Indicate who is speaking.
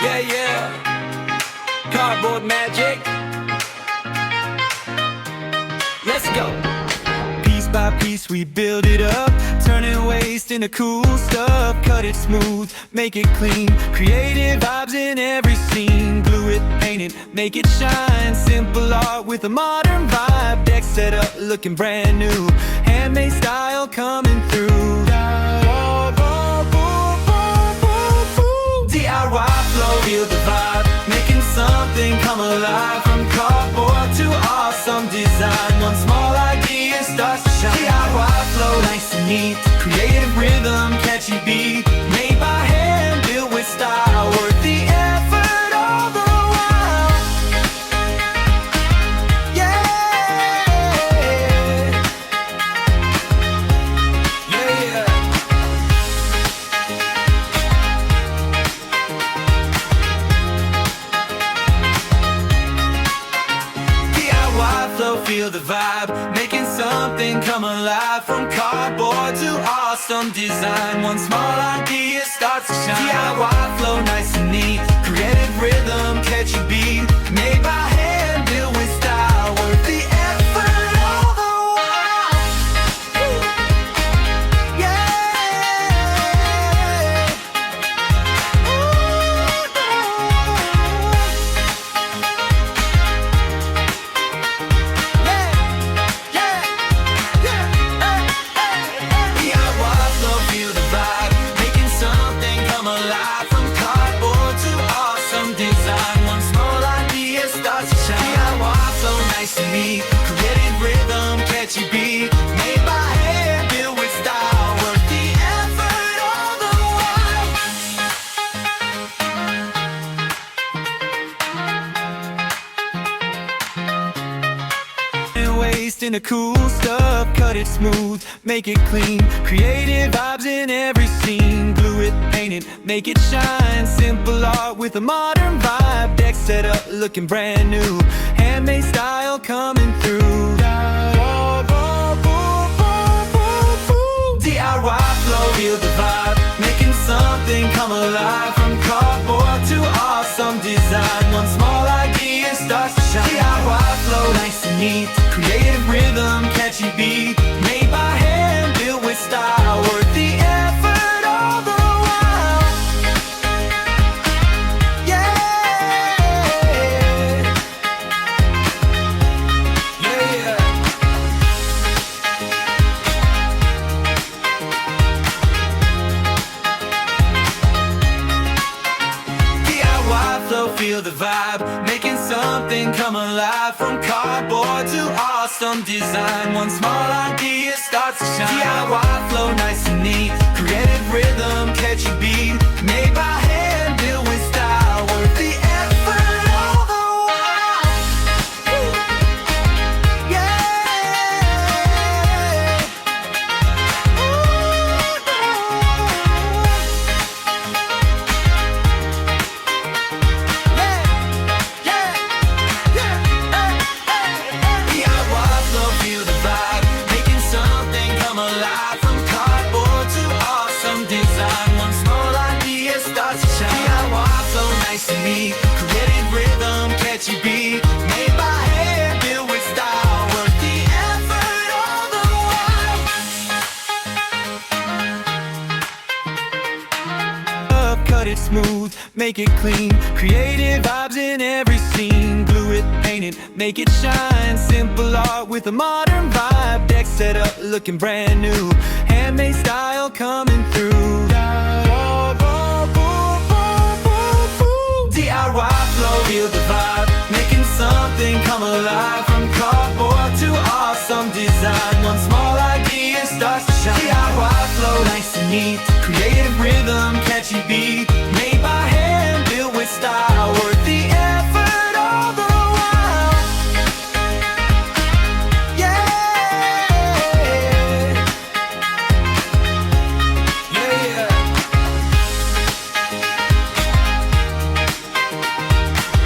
Speaker 1: Yeah, yeah. Cardboard magic. Let's go. Piece by piece we build it up, turning waste into cool stuff. Cut it smooth, make it clean, creative vibes in every scene. Glue it, paint it, make it shine. Simple art with a modern vibe. Deck set up, looking brand new. Handmade style coming through. DIY flow, feel the vibe, making something come alive. From cardboard to awesome design, one small idea starts to shine. DIY flow, nice and neat, creative rhythm, catchy beat, made by hand, built with style, worth the effort all the while. Yeah, yeah. DIY flow, feel the vibe, making something come alive. From cardboard to awesome design, one small idea starts to shine. DIY flow, nice and neat, creative rhythm, catchy beat, made by hand, built with style, worth the effort all the while. Yeah. Creative rhythm, catchy beat, made by hand, built with style, worth the effort all the while. And waste into cool stuff, cut it smooth, make it clean, creative vibes in every scene. Glue it, paint it, make it shine. Simple art with a modern vibe. Deck set up, looking brand new. Handmade style coming through. DIY flow, feel the vibe, making something come alive. From cardboard to awesome design, one small idea starts to shine. DIY flow, nice and neat, creative rhythm, catchy beat, made by hand, built with style, worth the effort all the while. Yeah. Feel the vibe, making something come alive. From cardboard to awesome design, one small idea starts to shine. DIY flow, nice and neat, creative rhythm, catchy beat, made by hand, built with style, worth the effort all the while. Yeah. Creative rhythm, catchy beat, made by hand, built with style, worth the effort all the while. Cut it smooth, make it clean, creative vibes in every scene. Glue it, paint it, make it shine. Simple art with a modern vibe. Deck set up, looking brand new. Handmade style coming through. DIY flow, feel the vibe, making something come alive. From cardboard to awesome design, one small idea starts to shine. DIY flow, nice and neat, creative rhythm,